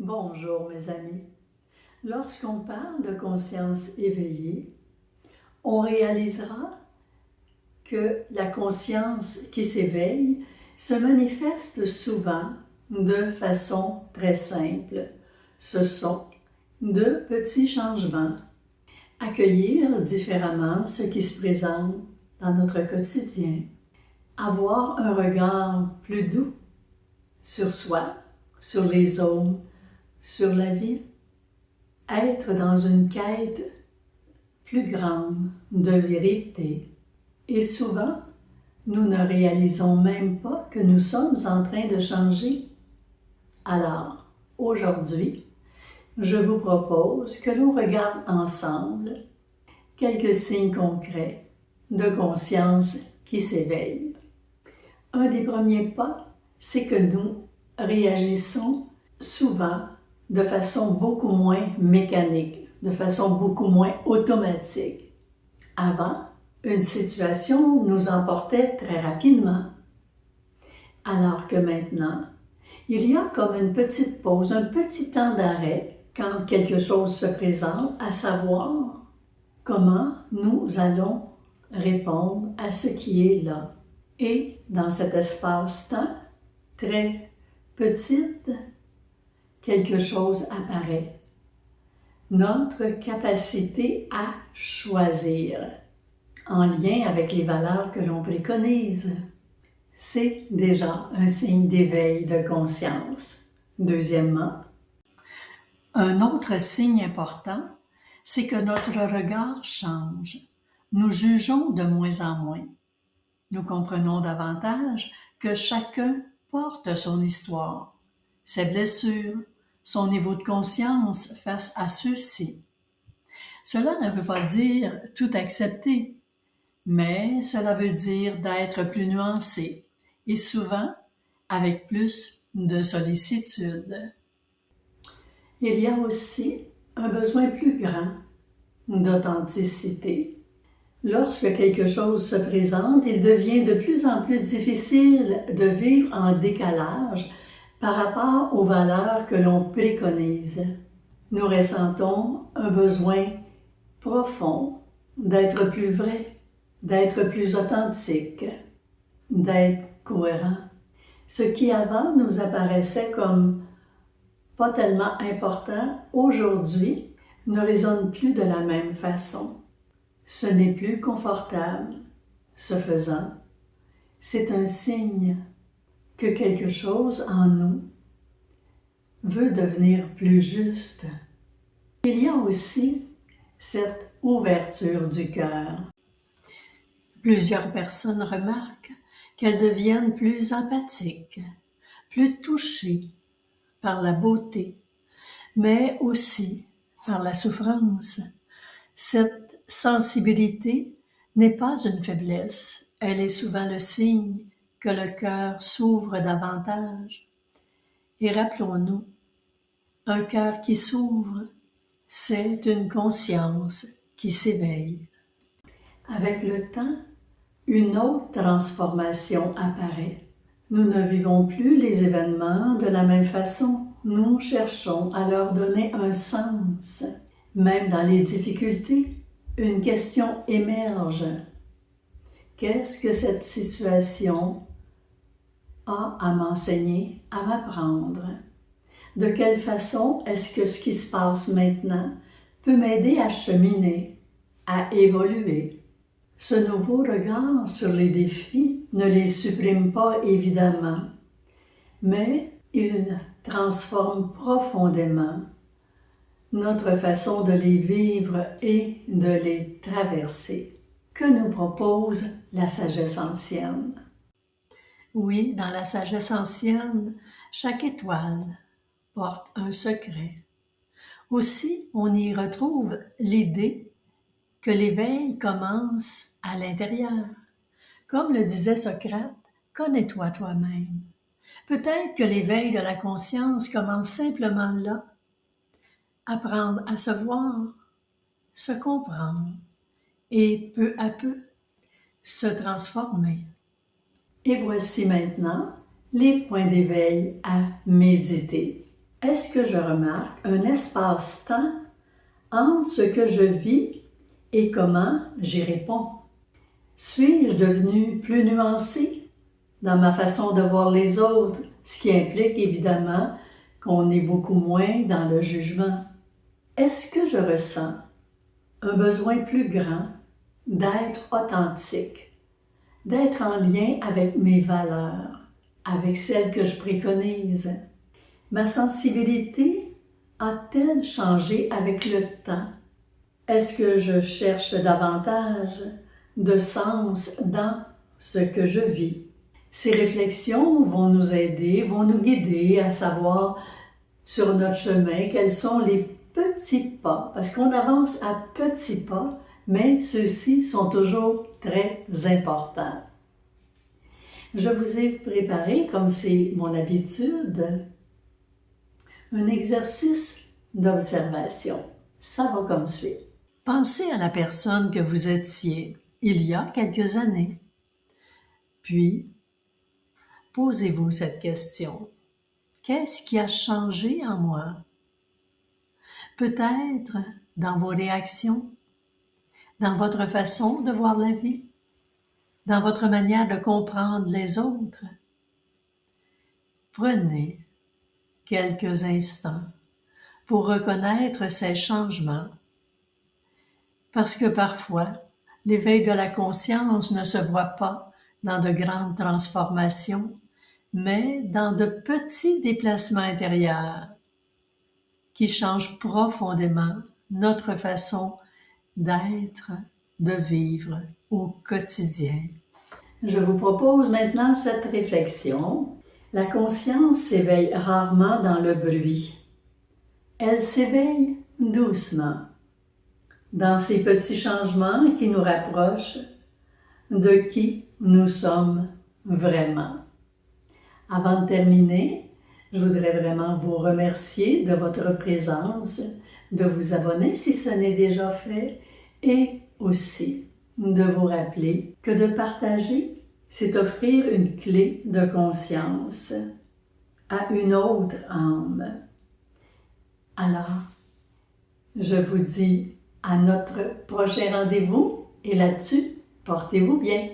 Bonjour mes amis. Lorsqu'on parle de conscience éveillée, on réalisera que la conscience qui s'éveille se manifeste souvent de façon très simple. Ce sont de petits changements. Accueillir différemment ce qui se présente dans notre quotidien. Avoir un regard plus doux sur soi, sur les autres, sur la vie. Être dans une quête plus grande de vérité. Et souvent, nous ne réalisons même pas que nous sommes en train de changer. Alors, aujourd'hui, je vous propose que l'on regarde ensemble quelques signes concrets de conscience qui s'éveillent. Un des premiers pas, c'est que nous réagissons souvent de façon beaucoup moins mécanique, de façon beaucoup moins automatique. Avant, une situation nous emportait très rapidement, alors que maintenant, il y a comme une petite pause, un petit temps d'arrêt quand quelque chose se présente, à savoir comment nous allons répondre à ce qui est là. Et dans cet espace-temps très petit, quelque chose apparaît. Notre capacité à choisir, en lien avec les valeurs que l'on préconise, c'est déjà un signe d'éveil de conscience. Deuxièmement, un autre signe important, c'est que notre regard change. Nous jugeons de moins en moins. Nous comprenons davantage que chacun porte son histoire, ses blessures, son niveau de conscience face à ceux-ci. Cela ne veut pas dire tout accepter, mais cela veut dire d'être plus nuancé et souvent avec plus de sollicitude. Il y a aussi un besoin plus grand d'authenticité. Lorsque quelque chose se présente, il devient de plus en plus difficile de vivre en décalage par rapport aux valeurs que l'on préconise. Nous ressentons un besoin profond d'être plus vrai, d'être plus authentique, d'être cohérent. Ce qui avant nous apparaissait comme pas tellement important, aujourd'hui ne résonne plus de la même façon. Ce n'est plus confortable. Ce faisant, c'est un signe que quelque chose en nous veut devenir plus juste. Il y a aussi cette ouverture du cœur. Plusieurs personnes remarquent qu'elles deviennent plus empathiques, plus touchées par la beauté, mais aussi par la souffrance. Cette sensibilité n'est pas une faiblesse, elle est souvent le signe que le cœur s'ouvre davantage. Et rappelons-nous, un cœur qui s'ouvre, c'est une conscience qui s'éveille. Avec le temps, une autre transformation apparaît. Nous ne vivons plus les événements de la même façon. Nous cherchons à leur donner un sens. Même dans les difficultés, une question émerge. Qu'est-ce que cette situation a à m'enseigner, à m'apprendre? De quelle façon est-ce que ce qui se passe maintenant peut m'aider à cheminer, à évoluer? Ce nouveau regard sur les défis ne les supprime pas évidemment, mais il transforme profondément notre façon de les vivre et de les traverser. Que nous propose la sagesse ancienne? Oui, dans la sagesse ancienne, chaque étoile porte un secret. Aussi, on y retrouve l'idée que l'éveil commence à l'intérieur. Comme le disait Socrate, connais-toi toi-même. Peut-être que l'éveil de la conscience commence simplement là. Apprendre à se voir, se comprendre et peu à peu se transformer. Et voici maintenant les points d'éveil à méditer. est-ce que je remarque un espace-temps entre ce que je vis et comment j'y réponds? Suis-je devenu plus nuancé dans ma façon de voir les autres, ce qui implique évidemment qu'on est beaucoup moins dans le jugement? Est-ce que je ressens un besoin plus grand d'être authentique, d'être en lien avec mes valeurs, avec celles que je préconise? Ma sensibilité a-t-elle changé avec le temps? Est-ce que je cherche davantage de sens dans ce que je vis? Ces réflexions vont nous aider, vont nous guider à savoir sur notre chemin quels sont les petits pas, parce qu'on avance à petits pas, mais ceux-ci sont toujours très importants. Je vous ai préparé, comme c'est mon habitude, un exercice d'observation. Ça va comme suit. Pensez à la personne que vous étiez il y a quelques années. Puis, posez-vous cette question. Qu'est-ce qui a changé en moi? Peut-être dans vos réactions, dans votre façon de voir la vie, dans votre manière de comprendre les autres. Prenez quelques instants pour reconnaître ces changements, parce que parfois, l'éveil de la conscience ne se voit pas dans de grandes transformations, mais dans de petits déplacements intérieurs qui changent profondément notre façon d'être, de vivre au quotidien. Je vous propose maintenant cette réflexion. La conscience s'éveille rarement dans le bruit. Elle s'éveille doucement, dans ces petits changements qui nous rapprochent de qui nous sommes vraiment. Avant de terminer, je voudrais vraiment vous remercier de votre présence, de vous abonner si ce n'est déjà fait, et aussi de vous rappeler que de partager, c'est offrir une clé de conscience à une autre âme. Alors, je vous dis à notre prochain rendez-vous et là-dessus, portez-vous bien.